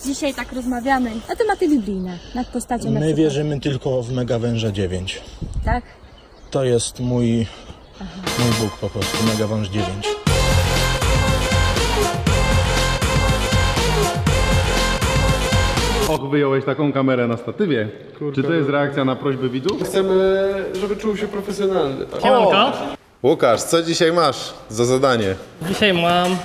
Dzisiaj tak rozmawiamy na tematy biblijne, nad postacią. My wierzymy tylko w Megawęża 9. Tak? To jest mój Bóg po prostu, Megawąż 9. Och, wyjąłeś taką kamerę na statywie. Czy to jest reakcja na prośby widzów? Chcemy, żeby czuł się profesjonalny. Tak? Siemanko. Łukasz, co dzisiaj masz za zadanie? Dzisiaj mam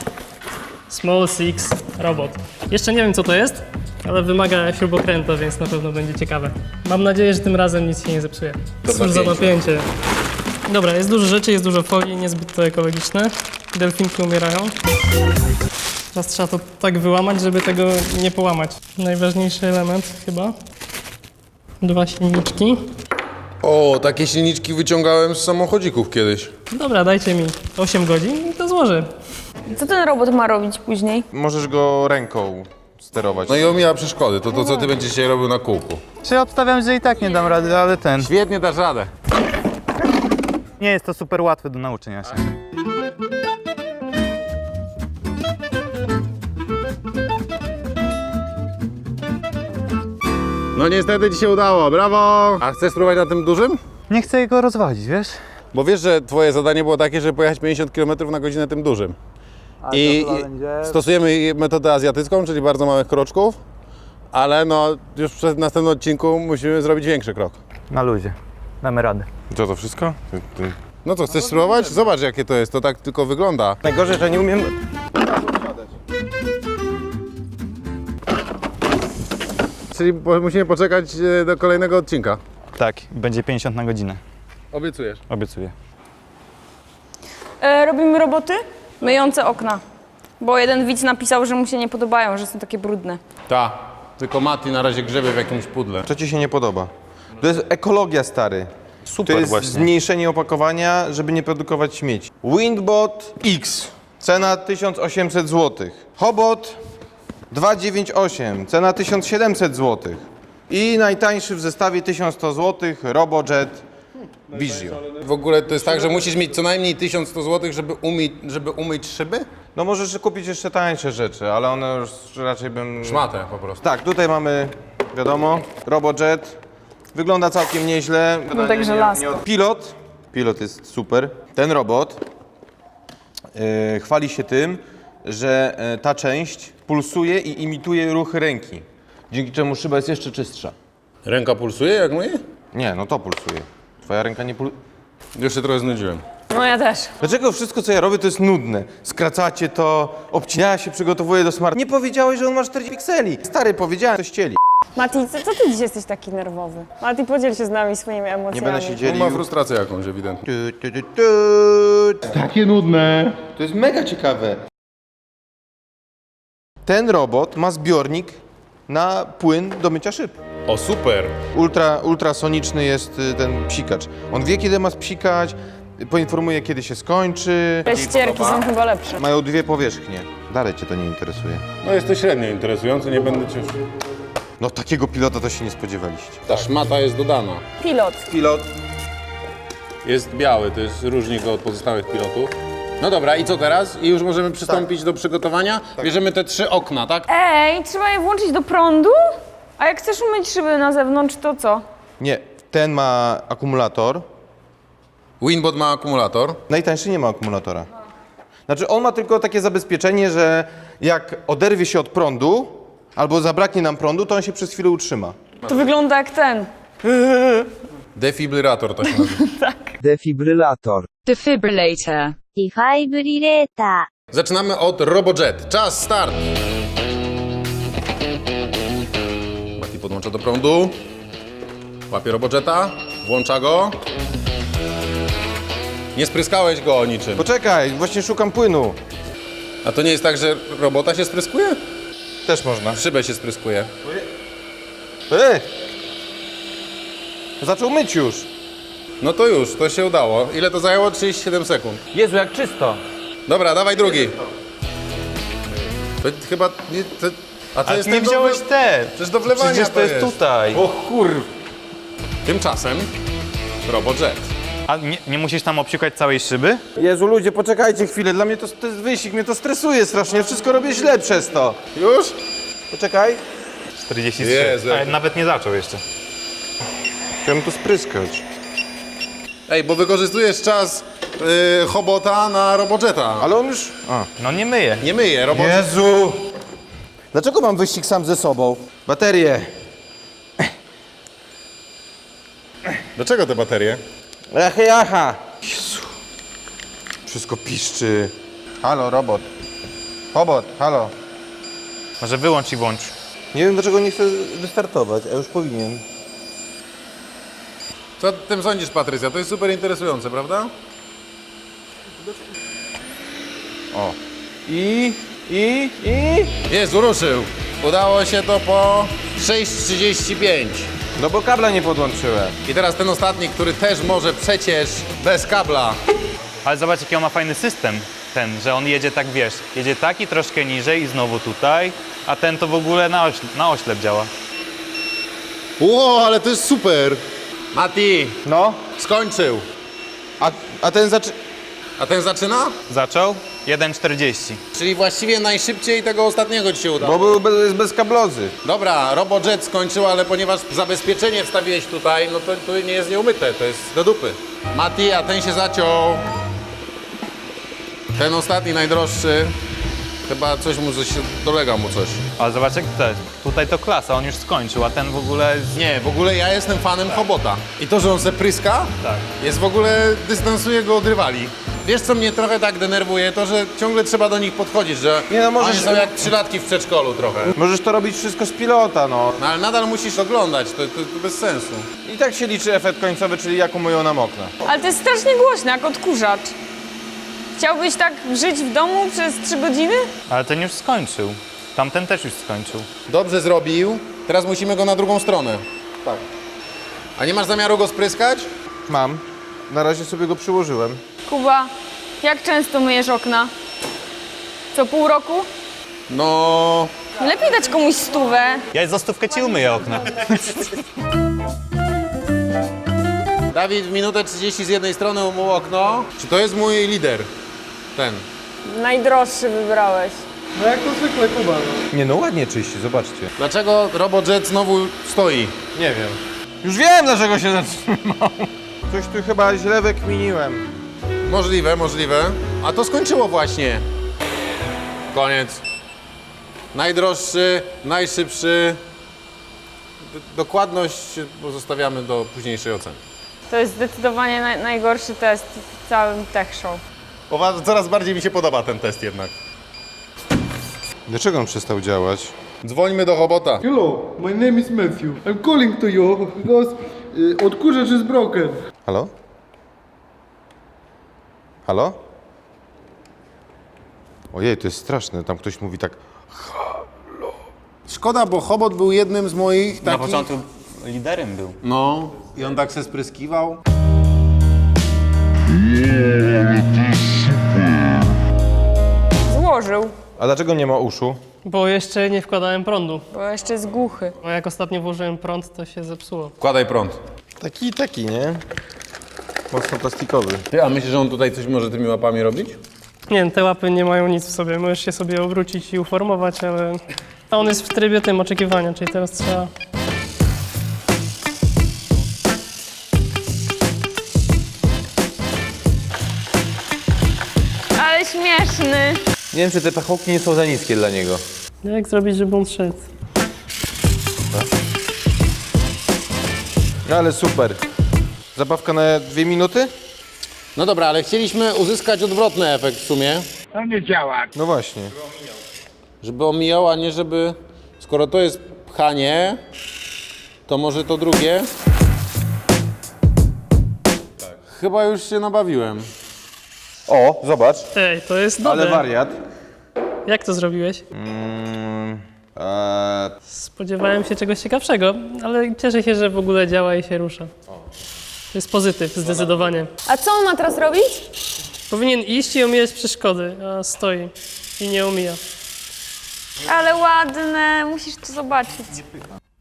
Small Six Robot. Jeszcze nie wiem co to jest, ale wymaga śrubokręta, więc na pewno będzie ciekawe. Mam nadzieję, że tym razem nic się nie zepsuje. Cóż za napięcie. Dobra, jest dużo rzeczy, jest dużo folii, niezbyt to ekologiczne. Delfinki umierają. Teraz trzeba to tak wyłamać, żeby tego nie połamać. Najważniejszy element chyba. 2 silniczki. O, takie silniczki wyciągałem z samochodzików kiedyś. Dobra, dajcie mi 8 godzin i to złożę. Co ten robot ma robić później? Możesz go ręką sterować. No i omija przeszkody, to co ty będziesz dzisiaj robił na kółku. Czy obstawiam, że i tak nie dam rady, ale ten. Świetnie dasz radę. Nie jest to super łatwe do nauczenia się. No niestety ci się udało, brawo! A chcesz spróbować na tym dużym? Nie chcę go rozwalić, wiesz? Bo wiesz, że twoje zadanie było takie, żeby pojechać 50 km na godzinę tym dużym. I stosujemy metodę azjatycką, czyli bardzo małych kroczków, ale no już przed następnym odcinku musimy zrobić większy krok. Na luzie. Damy radę. Co, to wszystko? No co, chcesz spróbować? Zobacz jakie to jest, to tak tylko wygląda. Najgorzej, że nie umiem... Czyli musimy poczekać do kolejnego odcinka. Tak, będzie 50 na godzinę. Obiecujesz. Obiecuję. Robimy roboty myjące okna. Bo jeden widz napisał, że mu się nie podobają, że są takie brudne. Tak, tylko Mati na razie grzebie w jakimś pudle. Co ci się nie podoba? To jest ekologia, stary. Super To jest właśnie. zmniejszenie opakowania, żeby nie produkować śmieci. Windbot X, cena 1800 zł. Hobot 298, cena 1700 zł. I najtańszy w zestawie 1100 zł, RoboJet Vigio. W ogóle to jest tak, że musisz mieć co najmniej 1100 zł, żeby umyć szyby? No możesz kupić jeszcze tańsze rzeczy, ale one już raczej bym... Szmatę po prostu. Tak, tutaj mamy, wiadomo, RoboJet. Wygląda całkiem nieźle. No tak żelazko. Pilot jest super. Ten robot chwali się tym, że ta część pulsuje i imituje ruchy ręki. Dzięki czemu szyba jest jeszcze czystsza. Ręka pulsuje jak moje? Nie, no to pulsuje. Twoja ręka nie pulsuje. Już się trochę znudziłem. No ja też. Dlaczego wszystko, co ja robię, to jest nudne? Skracacie to, ja się przygotowuję do smart. Nie powiedziałeś, że on ma 40 pikseli. Stary, powiedziałem, to ścieli. Mati, co ty dziś jesteś taki nerwowy? Mati, podziel się z nami swoimi emocjami. Nie będę się On dzielił. ma frustrację jakąś ewidentnie. Takie nudne. To jest mega ciekawe. Ten robot ma zbiornik na płyn do mycia szyb. O, super! Ultrasoniczny jest ten psikacz. On wie, kiedy ma spsikać, poinformuje, kiedy się skończy. Te ścierki są chyba lepsze. Mają 2 powierzchnie. Dalej cię to nie interesuje. No jest to średnio interesujące, nie będę cię już... No takiego pilota to się nie spodziewaliście. Ta szmata jest dodana. Pilot. Pilot. Jest biały, to jest różnik od pozostałych pilotów. No dobra, i co teraz? I już możemy przystąpić do przygotowania? Bierzemy te 3 okna, tak? Ej, trzeba je włączyć do prądu? A jak chcesz umyć szyby na zewnątrz, to co? Nie, ten ma akumulator. Winbot ma akumulator. Najtańszy nie ma akumulatora. Znaczy on ma tylko takie zabezpieczenie, że jak oderwie się od prądu, albo zabraknie nam prądu, to on się przez chwilę utrzyma. To wygląda jak ten. Defibrylator to się nazywa. Defibrylator. Defibrillator. Defibrillator. Zaczynamy od RoboJet. Czas, start! Mati podłącza do prądu. Łapie RoboJeta, włącza go. Nie spryskałeś go o niczym. Poczekaj, właśnie szukam płynu. A to nie jest tak, że robota się spryskuje? Też można. Szybę się spryskuje. Zaczął myć już. No to już, to się udało. Ile to zajęło? 37 sekund. Jezu, jak czysto. Dobra, dawaj drugi. To chyba nie... A to jest nie ten do wziąłeś te. Przecież do wlewania Przecież to jest tutaj. O kur... Tymczasem RoboJet. A nie musisz tam obciukać całej szyby? Jezu, ludzie, poczekajcie chwilę. Dla mnie to jest wyścig, mnie to stresuje strasznie. Wszystko robię źle przez to. Już? Poczekaj. 43. Jezu. Ale nawet nie zaczął jeszcze. Chciałem tu spryskać. Ej, bo wykorzystujesz czas Hobota na Robojeta. Ale on już... No nie myje. Nie myje, Robot... Jezu! Dlaczego mam wyścig sam ze sobą? Baterie. Dlaczego te baterie? Jaha. Jezu. Wszystko piszczy. Halo, robot. Hobot, halo. Może wyłącz i włącz. Nie wiem, dlaczego nie chcę wystartować, a już powinien. Co o tym sądzisz, Patrycja? To jest super interesujące, prawda? O. I... Jezu, ruszył. Udało się to po 6:35. No bo kabla nie podłączyłem. I teraz ten ostatni, który też może przecież bez kabla. Ale zobacz, jaki on ma fajny system. Ten, że on jedzie tak, wiesz, jedzie tak i troszkę niżej i znowu tutaj, a ten to w ogóle na oślep działa. Ło, ale to jest super. Mati, No. skończył. A ten A ten zaczyna? Zaczął? 1,40. Czyli właściwie najszybciej tego ostatniego ci się udało. Bo był bez kablozy. Dobra, Robojet skończył, ale ponieważ zabezpieczenie wstawiłeś tutaj, no to tu nie jest nieumyte, to jest do dupy. Mati, a ten się zaciął. Ten ostatni, najdroższy. Chyba coś mu, dolega mu coś. Ale zobacz, jak to jest. Tutaj to klasa, on już skończył, a ten w ogóle... Nie, w ogóle ja jestem fanem Hobota. I to, że on se pryska, Tak. jest w ogóle, dystansuje go od rywali. Wiesz, co mnie trochę tak denerwuje? To, że ciągle trzeba do nich podchodzić, że Nie, no możesz- oni są jak trzylatki w przedszkolu trochę. Możesz to robić wszystko z pilota, no. No ale nadal musisz oglądać, to bez sensu. I tak się liczy efekt końcowy, czyli jak umyją nam okna. Ale to jest strasznie głośne, jak odkurzacz. Chciałbyś tak żyć w domu przez 3 godziny? Ale ten już skończył. Tamten też już skończył. Dobrze zrobił, teraz musimy go na drugą stronę. Tak. A nie masz zamiaru go spryskać? Mam. Na razie sobie go przyłożyłem. Kuba, jak często myjesz okna? Co pół roku? No... Lepiej dać komuś 100. Ja za 100 ci umyję okna. Dawid w minutę 30 z jednej strony umył okno. Czy to jest mój lider? Ten. Najdroższy wybrałeś. No jak to zwykle, Kuba, no. Nie no, ładnie czyści, zobaczcie. Dlaczego Robojet znowu stoi? Nie wiem. Już wiem, dlaczego się zatrzymał. Coś tu chyba źle wykminiłem. Możliwe, możliwe. A to skończyło właśnie. Koniec. Najdroższy, najszybszy. Dokładność pozostawiamy do późniejszej oceny. To jest zdecydowanie najgorszy test w całym tech show. Coraz bardziej mi się podoba ten test jednak. Dlaczego on przestał działać? Dzwońmy do Hobota. Hello, my name is Matthew. I'm calling to you because odkurzacz is broken. Halo? Halo? Ojej, to jest straszne. Tam ktoś mówi tak... Szkoda, bo Hobot był jednym z moich takich... Na początku liderem był. No, i on tak se spryskiwał. Złożył, A dlaczego nie ma uszu? Bo jeszcze nie wkładałem prądu. bo jeszcze jest głuchy. Bo jak ostatnio włożyłem prąd, to się zepsuło. Wkładaj prąd. Taki, nie? Mocno plastikowy. Ty, a myślisz, że on tutaj coś może tymi łapami robić? Nie, te łapy nie mają nic w sobie. Możesz się sobie obrócić i uformować, ale... A on jest w trybie tym oczekiwania, czyli teraz trzeba... Ale śmieszny. Nie wiem, czy te pachołki nie są za niskie dla niego. Jak zrobić, żeby on szedł? No ale super. Zabawka na 2 minuty? No dobra, ale chcieliśmy uzyskać odwrotny efekt w sumie. No właśnie. Żeby omijał, a nie żeby... Skoro to jest pchanie, to może to drugie? Chyba już się nabawiłem. O, zobacz. Ej, to jest dobre. Ale wariat. Jak to zrobiłeś? Spodziewałem się czegoś ciekawszego, ale cieszę się, że w ogóle działa i się rusza. To jest pozytyw, zdecydowanie. A co on ma teraz robić? Powinien iść i omijać przeszkody, a stoi i nie omija. Ale ładne, musisz to zobaczyć.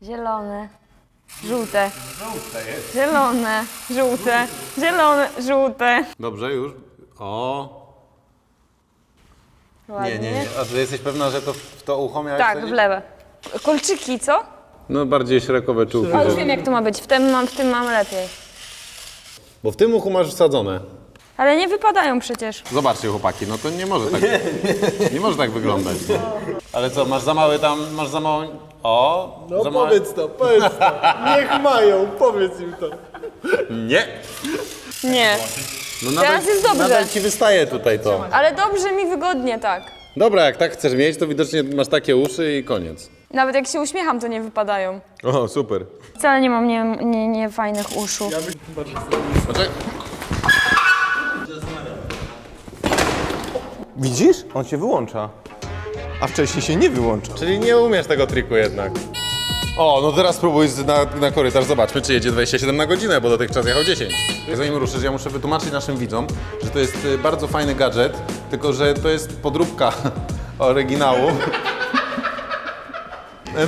Zielone, żółte. Zielone, żółte, zielone, żółte. Dobrze, już. O. Ładnie. Nie. A ty jesteś pewna, że to w to ucho miałeś Tak, wsadzić? w lewe. Kolczyki, co? No bardziej szerokowe czułki. A już wiem jak to ma być, w tym mam lepiej. Bo w tym uchu masz wsadzone. Ale nie wypadają przecież. Zobaczcie chłopaki, no to nie może tak, nie może tak wyglądać. Ale co, masz za mały tam, masz za małą... O! No za małe... powiedz to. Niech mają, powiedz im to. Nie! Nie, No teraz jest dobrze. Nadal ci wystaje tutaj to. Ale dobrze mi wygodnie, tak. Dobra, jak tak chcesz mieć, to widocznie masz takie uszy i koniec. Nawet jak się uśmiecham, to nie wypadają. O, super. Wcale nie mam nie fajnych uszu. Poczekaj. Widzisz? On się wyłącza. A wcześniej się nie wyłącza. Czyli nie umiesz tego triku jednak. O, no teraz spróbuj na korytarz, zobaczmy, czy jedzie 27 na godzinę, bo dotychczas jechał 10. Zanim ruszysz, ja muszę wytłumaczyć naszym widzom, że to jest bardzo fajny gadżet, tylko że to jest podróbka oryginału.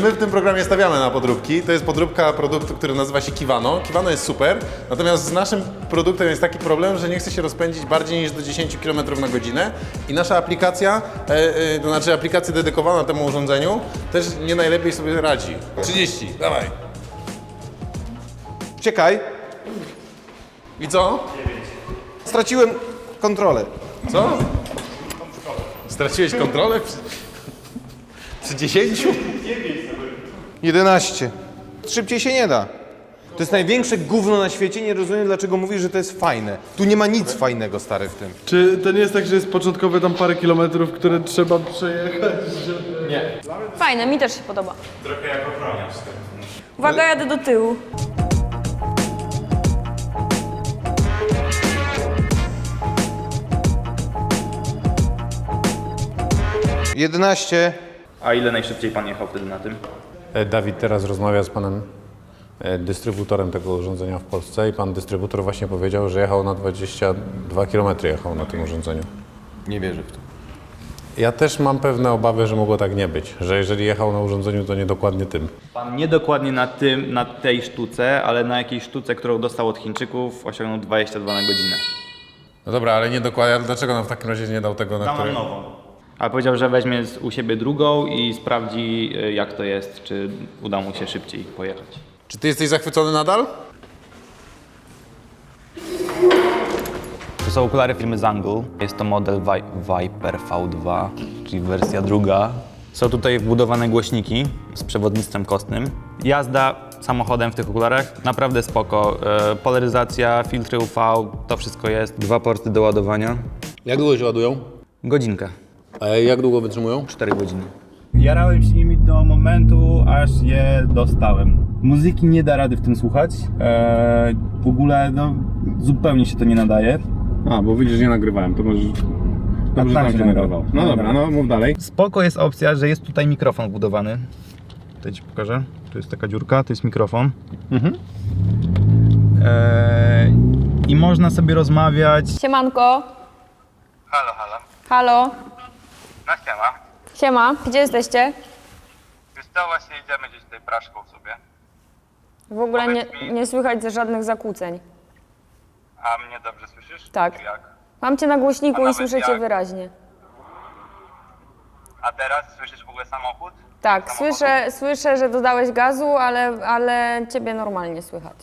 My w tym programie stawiamy na podróbki. To jest podróbka produktu, który nazywa się Kiwano. Kiwano jest super, natomiast z naszym produktem jest taki problem, że nie chce się rozpędzić bardziej niż do 10 km na godzinę i nasza aplikacja, to znaczy aplikacja dedykowana temu urządzeniu, też nie najlepiej sobie radzi. 30, dawaj. Czekaj, I co? straciłem kontrolę. Co? Straciłeś kontrolę? Przy 10? 11. Szybciej się nie da. To jest największe gówno na świecie, nie rozumiem dlaczego mówisz, że to jest fajne. Tu nie ma nic fajnego, stary, w tym. Czy to nie jest tak, że jest początkowe tam parę kilometrów, które trzeba przejechać? Fajne, mi też się podoba. Trochę jak ochroniarz. Uwaga, jadę do tyłu. że... 11. A ile najszybciej pan jechał wtedy na tym? Dawid teraz rozmawia z panem dystrybutorem tego urządzenia w Polsce i pan dystrybutor właśnie powiedział, że jechał na 22 km jechał na tym urządzeniu. Nie wierzę w to. Ja też mam pewne obawy, że mogło tak nie być, że jeżeli jechał na urządzeniu, to nie dokładnie tym. Pan nie dokładnie na tej sztuce, ale na jakiejś sztuce, którą dostał od Chińczyków, osiągnął 22 na godzinę. No dobra, ale nie dokładnie, dlaczego nam w takim razie nie dał tego, na którym... nową. Ale powiedział, że weźmie u siebie drugą i sprawdzi jak to jest, czy uda mu się szybciej pojechać. Czy ty jesteś zachwycony nadal? To są okulary firmy Zangle. Jest to model Viper V2, czyli wersja druga. Są tutaj wbudowane głośniki z przewodnictwem kostnym. Jazda samochodem w tych okularach naprawdę spoko. Polaryzacja, filtry UV, to wszystko jest. 2 porty do ładowania. Jak długo się ładują? Godzinkę, A jak długo wytrzymują? 4 godziny. Jarałem się nimi do momentu, aż je dostałem. Muzyki nie da rady w tym słuchać. W ogóle no, zupełnie się to nie nadaje. A, bo widzisz, nie nagrywałem, to możesz... Dobrze tak tam się się nagrywał. No dobra, no mów dalej. Spoko jest opcja, że jest tutaj mikrofon wbudowany. Tutaj ci pokażę. Tu jest taka dziurka, to jest mikrofon. I można sobie rozmawiać. Siemanko. Halo, halo. Halo. No siema. Siema, gdzie jesteście? Wiesz co, właśnie idziemy gdzieś tutaj praszką sobie. W ogóle nie słychać żadnych zakłóceń. A mnie dobrze słyszysz? Tak. Czy jak? Mam cię na głośniku A i nawet słyszę cię jak? wyraźnie. A teraz słyszysz w ogóle samochód? Tak, słyszę, że dodałeś gazu, ale ciebie normalnie słychać.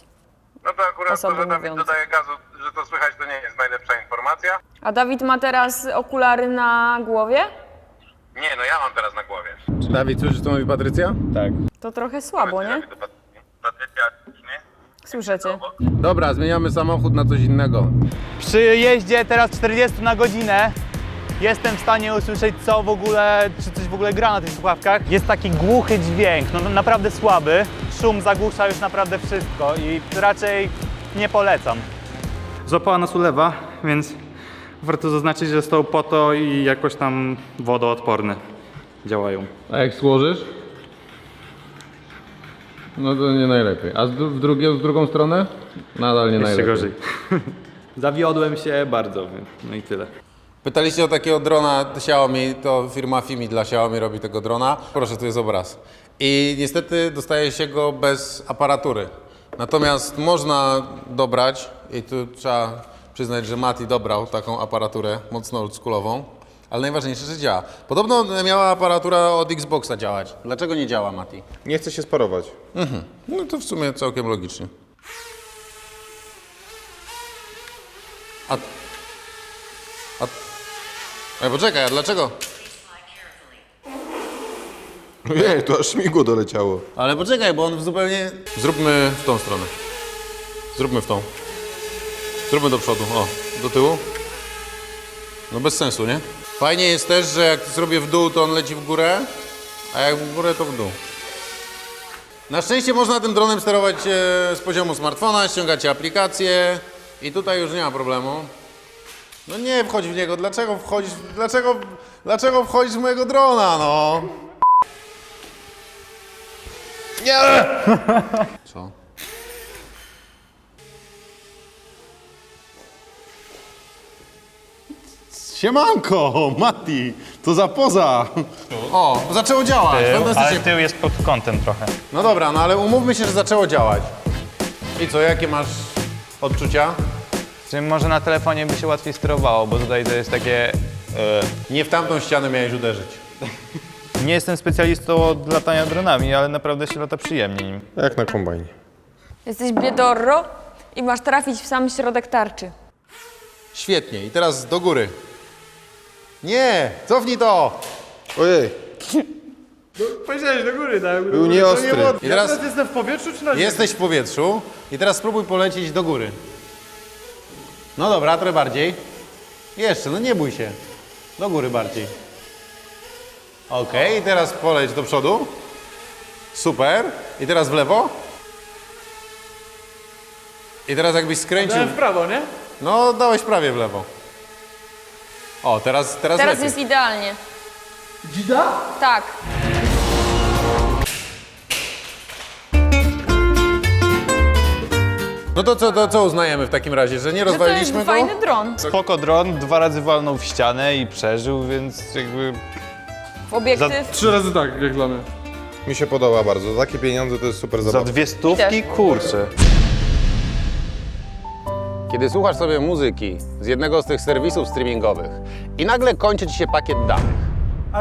No to akurat Osoby to, że Dawid mówiące. dodaje gazu, że to słychać, to nie jest najlepsza informacja. A Dawid ma teraz okulary na głowie? Nie, no ja mam teraz na głowie. Czy Dawid, słyszysz, co mówi Patrycja? Tak. To trochę słabo, nie? Patrycja, nie? Słyszę cię. Dobra, zmieniamy samochód na coś innego. Przy jeździe teraz 40 na godzinę jestem w stanie usłyszeć co w ogóle, czy coś w ogóle gra na tych słuchawkach. Jest taki głuchy dźwięk, no naprawdę słaby. Szum zagłusza już naprawdę wszystko i raczej nie polecam. Złapała nas ulewa, więc warto zaznaczyć, że są po to i jakoś tam wodoodporne działają. A jak złożysz? No to nie najlepiej. A w drugą stronę? Nadal nie Jeszcze najlepiej. gorzej. Zawiodłem się bardzo, no i tyle. Pytaliście o takiego drona Xiaomi, to firma Fimi dla Xiaomi robi tego drona. Proszę, tu jest obraz. I niestety dostaje się go bez aparatury. Natomiast można dobrać, i tu trzeba przyznać, że Mati dobrał taką aparaturę mocno oldschoolową. Ale najważniejsze, że działa. Podobno miała aparatura od Xboxa działać. Dlaczego nie działa, Mati? Nie chcę się sparować. No to w sumie całkiem logicznie. Ale poczekaj, a dlaczego? Ojej, tu aż śmigło doleciało. Ale poczekaj, bo on zupełnie... Zróbmy w tą stronę. Zróbmy w tą. Zróbmy do przodu, o, do tyłu. No bez sensu, nie? Fajnie jest też, że jak zrobię w dół, to on leci w górę, a jak w górę, to w dół. Na szczęście można tym dronem sterować z poziomu smartfona, ściągacie aplikacje i tutaj już nie ma problemu. No nie wchodź w niego, dlaczego wchodzisz, dlaczego wchodzisz w mojego drona, no? Nie! Co? Siemanko, Mati, to za poza. O, zaczęło działać, Ale fantastycznie. tył jest pod kątem trochę. No dobra, no ale umówmy się, że zaczęło działać. I co, jakie masz odczucia? Czy może na telefonie by się łatwiej sterowało, bo tutaj to jest takie... Nie w tamtą ścianę miałeś uderzyć. Nie jestem specjalistą od latania dronami, ale naprawdę się lata przyjemnie nim. Jak na kombajnie. Jesteś biedorro i masz trafić w sam środek tarczy. Świetnie, i teraz do góry. Nie, cofnij to! Ojej, Powiedziałeś do góry, tak? był nieostry. I teraz Jestem w powietrzu czy na ziemi? jesteś w powietrzu i teraz spróbuj polecieć do góry. No dobra, trochę bardziej. Jeszcze, no nie bój się. Do góry bardziej. Okej, i teraz poleć do przodu. Super. I teraz w lewo. I teraz jakbyś skręcił... Dałem w prawo, nie? No, dałeś prawie w lewo. O, teraz Teraz lepiej. jest idealnie. Dzida? Tak. No to co uznajemy w takim razie, że nie Że to jest rozwaliliśmy go? fajny dron. Spoko dron, 2 razy walnął w ścianę i przeżył, więc jakby... W obiektyw. 3 razy tak, jak dla mnie. Mi się podoba bardzo. Za takie pieniądze to jest super Za zabawa. 200? Kurczę. Kiedy słuchasz sobie muzyki z jednego z tych serwisów streamingowych i nagle kończy ci się pakiet danych,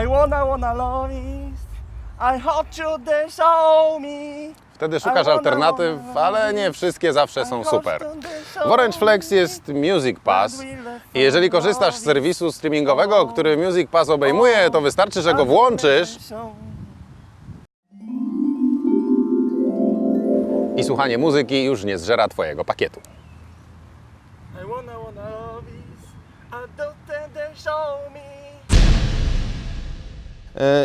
I wanna love it. I hope you they show me. wtedy szukasz alternatyw, ale nie wszystkie zawsze są super. W Orange Flex jest Music Pass i jeżeli korzystasz z serwisu streamingowego, który Music Pass obejmuje, to wystarczy, że go włączysz i słuchanie muzyki już nie zżera twojego pakietu. I wanna love it. I don't think they show me.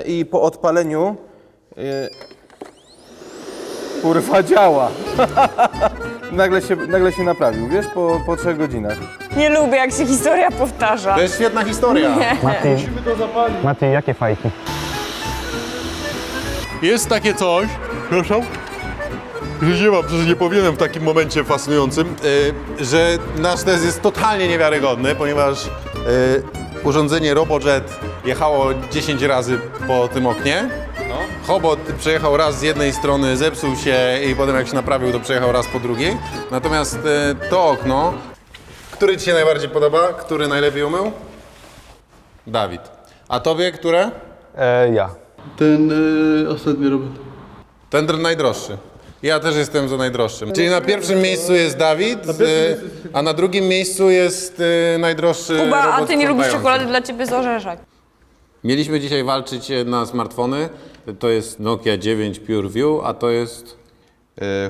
I po odpaleniu... Kurwa, działa. nagle się naprawił, wiesz, po 3 godzinach. Nie lubię, jak się historia powtarza. To jest świetna historia. Mati, jakie fajki? Jest takie coś, przepraszam, że nie powinienem w takim momencie fascynującym, Że nasz test jest totalnie niewiarygodny, ponieważ urządzenie RoboJet jechało 10 razy po tym oknie. Hobot przejechał raz z jednej strony, zepsuł się i potem jak się naprawił, to przejechał raz po drugiej. Natomiast to okno, który ci się najbardziej podoba? Który najlepiej umył? Dawid. A tobie które? Ja. Ten ostatni robot. Ten najdroższy. Ja też jestem za najdroższym. Czyli na pierwszym miejscu jest Dawid, a na drugim miejscu jest najdroższy Kuba, a robot ty nie lubisz sprzątający. czekolady, dla ciebie z orzeszek. Mieliśmy dzisiaj walczyć na smartfony. To jest Nokia 9 PureView, a to jest...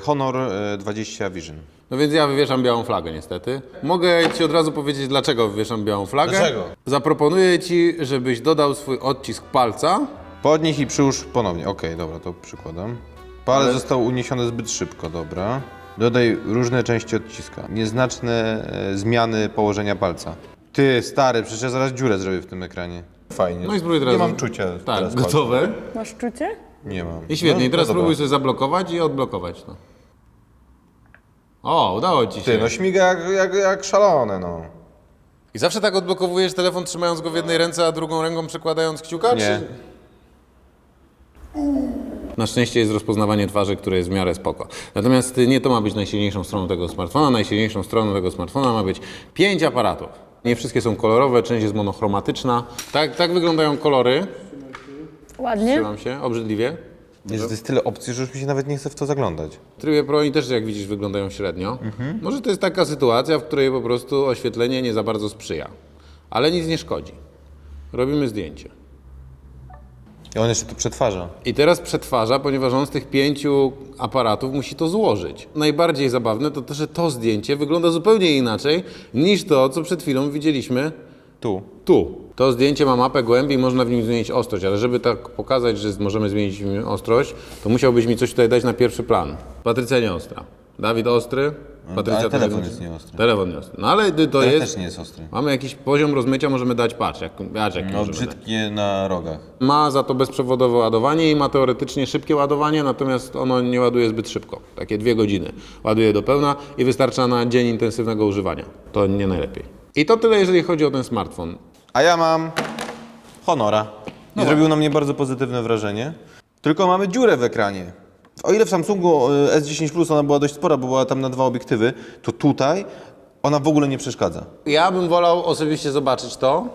Honor 20 Vision. No więc ja wywieszam białą flagę niestety. Mogę ci od razu powiedzieć, dlaczego wywieszam białą flagę. Dlaczego? Zaproponuję ci, żebyś dodał swój odcisk palca. Podnieś i przyłóż ponownie. Okej, dobra, to przykładam. Palec został uniesiony zbyt szybko, dobra. Dodaj różne części odciska. Nieznaczne zmiany położenia palca. Ty, stary, przecież ja zaraz dziurę zrobię w tym ekranie. Fajnie. No i spróbuj teraz. Nie mam czucia. Tak, teraz gotowe. Masz czucie? palca. Nie mam. I świetnie. I teraz dobra. spróbuj sobie zablokować i odblokować to. O, udało ci się. Ty, no śmiga jak szalone, no. I zawsze tak odblokowujesz telefon, trzymając go w jednej ręce, a drugą ręką przekładając kciuka? Nie. Na szczęście jest rozpoznawanie twarzy, które jest w miarę spoko. Natomiast nie to ma być najsilniejszą stroną tego smartfona. Najsilniejszą stroną tego smartfona ma być 5 aparatów. Nie wszystkie są kolorowe, część jest monochromatyczna. Tak wyglądają kolory. Ładnie. Trzymam się, obrzydliwie. Jezu, to jest tyle opcji, że już mi się nawet nie chce w to zaglądać. W trybie Pro oni też, jak widzisz, wyglądają średnio. Może to jest taka sytuacja, w której po prostu oświetlenie nie za bardzo sprzyja. Ale nic nie szkodzi. Robimy zdjęcie. I on jeszcze to przetwarza. I teraz przetwarza, ponieważ on z tych 5 aparatów musi to złożyć. Najbardziej zabawne to, że to zdjęcie wygląda zupełnie inaczej niż to, co przed chwilą widzieliśmy tu. To zdjęcie ma mapę głębi i można w nim zmienić ostrość, ale żeby tak pokazać, że możemy zmienić ostrość, to musiałbyś mi coś tutaj dać na pierwszy plan. Patrycja nie ostra. Dawid ostry. Patrycja ale telefon jest nieostry. Telefon nie ostry. No ale to jest... też nie jest ostry. Mamy jakiś poziom rozmycia, możemy dać, patrz, jaki No możemy dać. brzydkie na rogach. Ma za to bezprzewodowe ładowanie i ma teoretycznie szybkie ładowanie, natomiast ono nie ładuje zbyt szybko. Takie 2 godziny. Ładuje do pełna i wystarcza na dzień intensywnego używania. To nie najlepiej. I to tyle, jeżeli chodzi o ten smartfon. A ja mam Honora. I zrobił na mnie bardzo pozytywne wrażenie. Tylko mamy dziurę w ekranie. O ile w Samsungu S10 Plus ona była dość spora, bo była tam na 2 obiektywy, to tutaj ona w ogóle nie przeszkadza. Ja bym wolał osobiście zobaczyć to,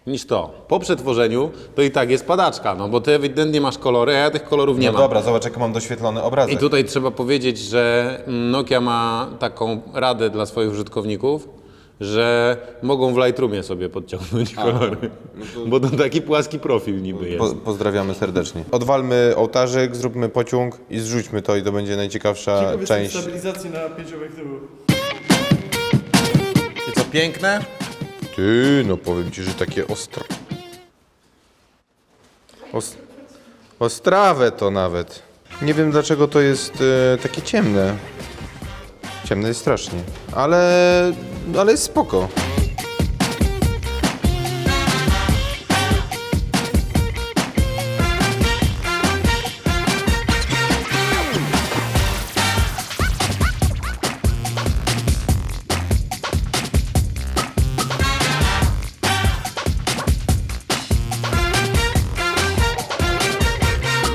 niż to. Po przetworzeniu to i tak jest padaczka, no bo ty ewidentnie masz kolory, a ja tych kolorów nie No mam. dobra, zobacz jak mam doświetlony obrazek. I tutaj trzeba powiedzieć, że Nokia ma taką radę dla swoich użytkowników, że mogą w Lightroomie sobie podciągnąć kolory. Bo to taki płaski profil niby jest. Pozdrawiamy serdecznie. Odwalmy ołtarzyk, zróbmy pociąg i zrzućmy to i to będzie najciekawsza część. Stabilizacji na 5 obiektywów. I co, piękne? Ty, no powiem ci, że takie ostrawe to nawet. Nie wiem dlaczego to jest takie ciemne. Ciemne jest strasznie, ale jest spoko.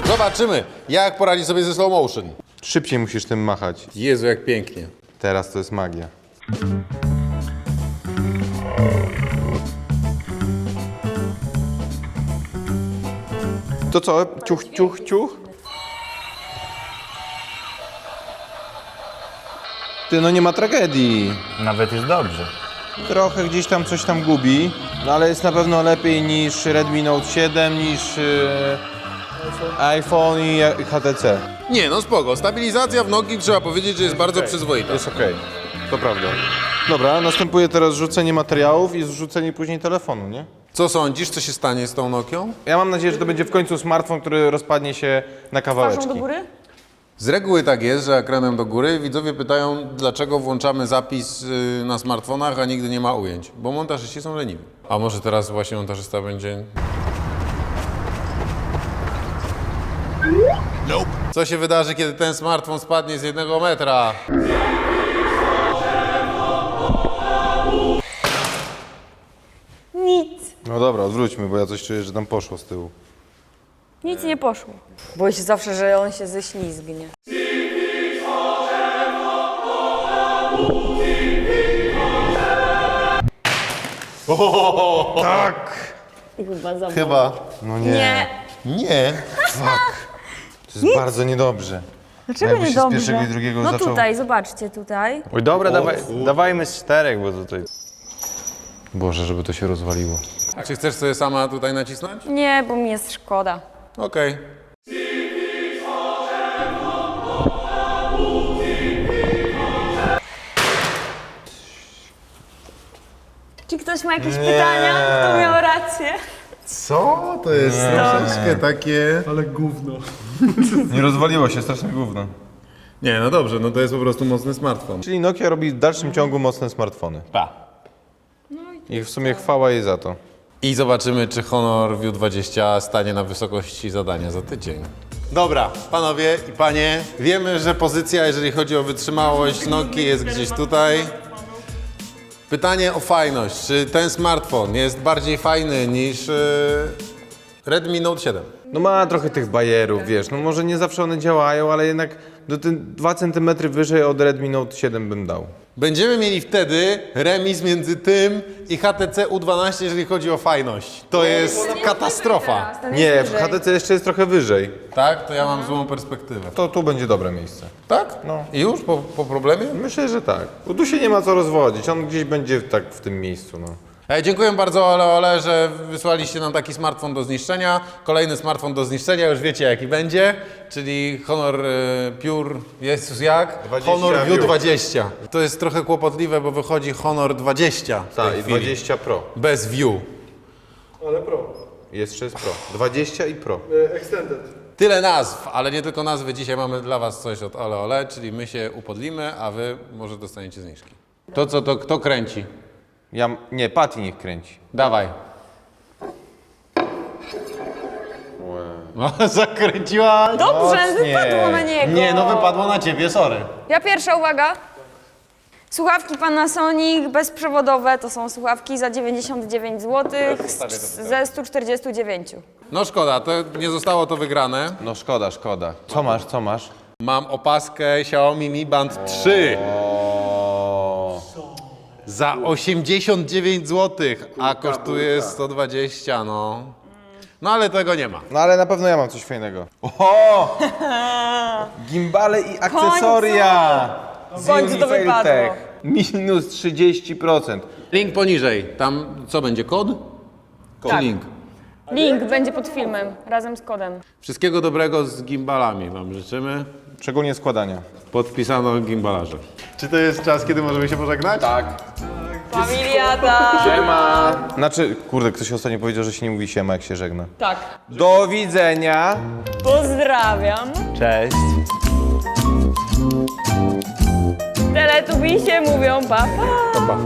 Zobaczymy, jak poradzi sobie ze slow motion. Szybciej musisz tym machać. Jezu, jak pięknie. Teraz to jest magia. To co? Ciuch, ciuch, ciuch? Ty, no nie ma tragedii. Nawet jest dobrze. Trochę gdzieś tam coś tam gubi, no ale jest na pewno lepiej niż Redmi Note 7, niż iPhone i HTC. Nie, no spoko. Stabilizacja w Nokii trzeba powiedzieć, że jest bardzo przyzwoita. Jest okej, to prawda. Dobra, następuje teraz rzucenie materiałów i zrzucenie później telefonu, nie? Co sądzisz, co się stanie z tą Nokią? Ja mam nadzieję, że to będzie w końcu smartfon, który rozpadnie się na kawałeczki. Twarzą do góry? Z reguły tak jest, że ekranem do góry widzowie pytają, dlaczego włączamy zapis na smartfonach, a nigdy nie ma ujęć. Bo montażyści są leniwi. A może teraz właśnie montażysta będzie... Nope. Co się wydarzy, kiedy ten smartfon spadnie z 1 metra? Nic. No dobra, odwróćmy, bo ja coś czuję, że tam poszło z tyłu. Nic nie poszło. Boję się zawsze, że on się ześlizgnie. Tak! Chyba za Chyba. No nie. Nie. Nie. To jest bardzo niedobrze. Dlaczego Jakby się z niedobrze? pierwszego i drugiego No zaczął... tutaj, zobaczcie, tutaj. Oj, dobra, dawajmy z 4, bo tutaj... Boże, żeby to się rozwaliło. Czy chcesz sobie sama tutaj nacisnąć? Nie, bo mi jest szkoda. Okej. Czy ktoś ma jakieś pytania? Kto miał rację? Co? To jest troszeczkę takie... Ale gówno. Nie rozwaliło się, strasznie gówno. Nie, no dobrze, no to jest po prostu mocny smartfon. Czyli Nokia robi w dalszym ciągu mocne smartfony. I w sumie chwała jej za to. I zobaczymy, czy Honor View 20 stanie na wysokości zadania za tydzień. Dobra, panowie i panie, wiemy, że pozycja, jeżeli chodzi o wytrzymałość Nokii, jest gdzieś tutaj. Pytanie o fajność. Czy ten smartfon jest bardziej fajny niż Redmi Note 7? No ma trochę tych bajerów, wiesz, no może nie zawsze one działają, ale jednak do ten 2 cm wyżej od Redmi Note 7 bym dał. Będziemy mieli wtedy remis między tym i HTC U12, jeżeli chodzi o fajność. To jest katastrofa. Nie, w HTC jeszcze jest trochę wyżej. Tak? To ja mam złą perspektywę. To tu będzie dobre miejsce. Tak? No. I już po problemie? Myślę, że tak. Bo tu się nie ma co rozwodzić, on gdzieś będzie tak w tym miejscu, no. Dziękuję bardzo Ole, że wysłaliście nam taki smartfon do zniszczenia. Kolejny smartfon do zniszczenia, już wiecie jaki będzie, czyli Honor Pure, Jezus jak? 20 Honor View View. 20. To jest trochę kłopotliwe, bo wychodzi Honor 20 w tej Tak, i chwili. 20 Pro. Bez View. Ale pro. Jeszcze jest Pro. 20 i Pro. Extended. Tyle nazw, ale nie tylko nazwy. Dzisiaj mamy dla was coś od Ole, czyli my się upodlimy, a wy może dostaniecie zniżki. To kto kręci? Nie, Patty niech kręci. Dawaj. No, zakręciła. Dobrze, wypadło na niego. Nie, no wypadło na ciebie, sorry. Ja pierwsza, uwaga. Słuchawki Panasonic bezprzewodowe to są słuchawki za 99 zł ze 149. No szkoda, to nie zostało to wygrane. No szkoda. Co masz? Mam opaskę Xiaomi Mi Band 3 za 89 zł, a kosztuje 120, no. No ale tego nie ma. No ale na pewno ja mam coś fajnego. O! Gimbale i akcesoria! W końcu to wypadło. Minus 30%. Link poniżej, tam co będzie, kod? Czy link? Link będzie pod filmem razem z kodem. Wszystkiego dobrego z gimbalami wam życzymy. Szczególnie składania. Podpisano gimbalarze. Czy to jest czas, kiedy możemy się pożegnać? Tak. Familiada! Siema! Znaczy, kurde, ktoś ostatnio powiedział, że się nie mówi siema, jak się żegna. Tak. Do widzenia! Pozdrawiam. Cześć. Teletubisie mówią pa pa. Pa.